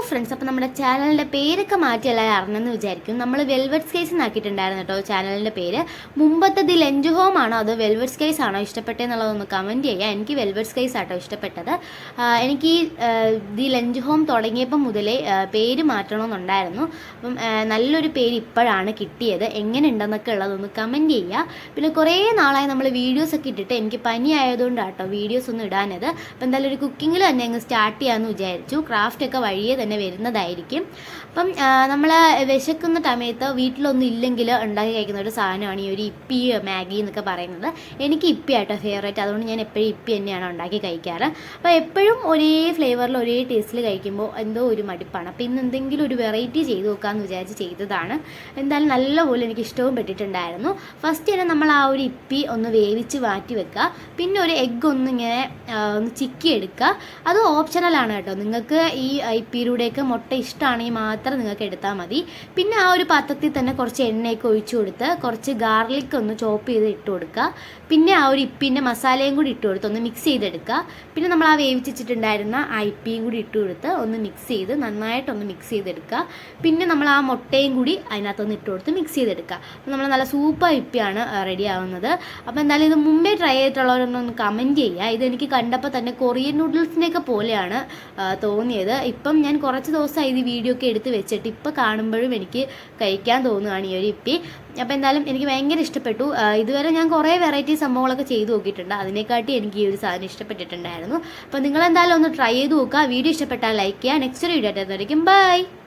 Friends, അപ്പോൾ നമ്മുടെ ചാനലിൻ്റെ പേരൊക്കെ മാറ്റി എല്ലാവരും അറിഞ്ഞെന്ന് വിചാരിക്കും. നമ്മൾ വെൽവെറ്റ് സ്കൈസ് എന്നാക്കിയിട്ടുണ്ടായിരുന്നു കേട്ടോ ചാനലിൻ്റെ പേര്. മുമ്പത്തെ ദി ലഞ്ച് ഹോം ആണോ അതോ വെൽവെറ്റ് സ്കൈസ് ആണോ ഇഷ്ടപ്പെട്ടതെന്നുള്ളതൊന്ന് കമൻറ്റ് ചെയ്യുക. എനിക്ക് വെൽവെറ്റ് സ്കൈസ് ആട്ടോ ഇഷ്ടപ്പെട്ടത്. എനിക്ക് ദി ലഞ്ച് ഹോം തുടങ്ങിയപ്പം മുതലേ പേര് മാറ്റണമെന്നുണ്ടായിരുന്നു. അപ്പം നല്ലൊരു പേര് ഇപ്പോഴാണ് കിട്ടിയത്. എങ്ങനെ ഉണ്ടെന്നൊക്കെ ഉള്ളതൊന്ന് കമൻറ്റ് ചെയ്യുക. പിന്നെ കുറേ നാളായി നമ്മൾ വീഡിയോസൊക്കെ ഇട്ടിട്ട് എനിക്ക് പനി ആയതുകൊണ്ടാട്ടോ വീഡിയോസ് ഒന്നും ഇടാനത്. അപ്പോൾ എന്തായാലും ഒരു കുക്കിങ്ങിൽ തന്നെ അങ്ങ് സ്റ്റാർട്ട് ചെയ്യാമെന്ന് വിചാരിച്ചു. ക്രാഫ്റ്റൊക്കെ വഴിയേ തന്നെ വരുന്നതായിരിക്കും. അപ്പം നമ്മൾ വിശക്കുന്ന സമയത്ത് വീട്ടിലൊന്നും ഇല്ലെങ്കിൽ ഉണ്ടാക്കി കഴിക്കുന്ന ഒരു സാധനമാണ് ഈ ഒരു ഇപ്പി മാഗി എന്നൊക്കെ പറയുന്നത്. എനിക്ക് ഇപ്പി ആട്ടോ ഫേവറേറ്റ്. അതുകൊണ്ട് ഞാൻ എപ്പോഴും ഇപ്പി തന്നെയാണ് ഉണ്ടാക്കി കഴിക്കാറ്. അപ്പോൾ എപ്പോഴും ഒരേ ഫ്ലേവറിൽ ഒരേ ടേസ്റ്റിൽ കഴിക്കുമ്പോൾ എന്തോ ഒരു മടുപ്പാണ്. അപ്പോൾ ഇന്ന് എന്തെങ്കിലും ഒരു വെറൈറ്റി ചെയ്ത് നോക്കാമെന്ന് വിചാരിച്ച് ചെയ്തതാണ്. എന്തായാലും നല്ലപോലെ എനിക്ക് ഇഷ്ടവും പെട്ടിട്ടുണ്ടായിരുന്നു. ഫസ്റ്റ് തന്നെ നമ്മൾ ആ ഒരു ഇപ്പി ഒന്ന് വേവിച്ച് മാറ്റി വെക്കുക. പിന്നെ ഒരു എഗ്ഗ് ഒന്നിങ്ങനെ ഒന്ന് ചിക്കി എടുക്കുക. അത് ഓപ്ഷണലാണ് കേട്ടോ. നിങ്ങൾക്ക് ഈ ഇപ്പിയിലൂടെയൊക്കെ മുട്ട ഇഷ്ടമാണെങ്കിൽ മാത്രം നിങ്ങൾക്ക് എടുത്താൽ മതി. പിന്നെ ആ ഒരു പാത്രത്തിൽ തന്നെ കുറച്ച് എണ്ണയൊക്കെ ഒഴിച്ചു കൊടുത്ത് കുറച്ച് ഗാർലിക് ഒന്ന് ചോപ്പ് ചെയ്ത് ഇട്ട് കൊടുക്കുക. പിന്നെ ആ ഒരു ഇപ്പിൻ്റെ മസാലയും കൂടി ഇട്ട് കൊടുത്ത് ഒന്ന് മിക്സ് ചെയ്തെടുക്കുക. പിന്നെ നമ്മൾ ആ വേവിച്ചിട്ടുണ്ടായിരുന്ന ആ ഇപ്പിയും കൂടി ഇട്ട് കൊടുത്ത് ഒന്ന് മിക്സ് ചെയ്ത് നന്നായിട്ടൊന്ന് മിക്സ് ചെയ്തെടുക്കുക. പിന്നെ നമ്മൾ ആ മുട്ടയും കൂടി അതിനകത്തൊന്ന് ഇട്ട് കൊടുത്ത് മിക്സ് ചെയ്തെടുക്കുക. അപ്പോൾ നമ്മൾ നല്ല സൂപ്പർ ഇപ്പിയാണ് റെഡി ആവുന്നത്. അപ്പോൾ എന്തായാലും ഇത് മുമ്പേ ട്രൈ ചെയ്തിട്ടുള്ളവരൊന്ന് കമൻറ്റ് ചെയ്യുക. ഇതെനിക്ക് കണ്ടപ്പോൾ തന്നെ കൊറിയൻ നൂഡിൽസിനെയൊക്കെ പോലെയാണ് തോന്നിയത്. ഇപ്പം ഞാൻ കുറച്ച് ദിവസമായി ഇത് വീഡിയോ ഒക്കെ എടുത്ത് വെച്ചിട്ട് ഇപ്പോൾ കാണുമ്പോഴും എനിക്ക് കഴിക്കാൻ തോന്നുകയാണ് ഈ ഒരു ഇപ്പി. അപ്പോൾ എന്തായാലും എനിക്ക് ഭയങ്കര ഇഷ്ടപ്പെട്ടു. ഇതുവരെ ഞാൻ കുറേ വെറൈറ്റി സംഭവങ്ങളൊക്കെ ചെയ്ത് നോക്കിയിട്ടുണ്ട്. അതിനെക്കാട്ടി എനിക്ക് ഈ ഒരു സാധനം ഇഷ്ടപ്പെട്ടിട്ടുണ്ടായിരുന്നു. അപ്പോൾ നിങ്ങളെന്തായാലും ഒന്ന് ട്രൈ ചെയ്ത് നോക്കുക. വീഡിയോ ഇഷ്ടപ്പെട്ടാൽ ലൈക്ക് ചെയ്യുക. നെക്സ്റ്റ് വീഡിയോ ആയിട്ടായിരിക്കും. ബൈ.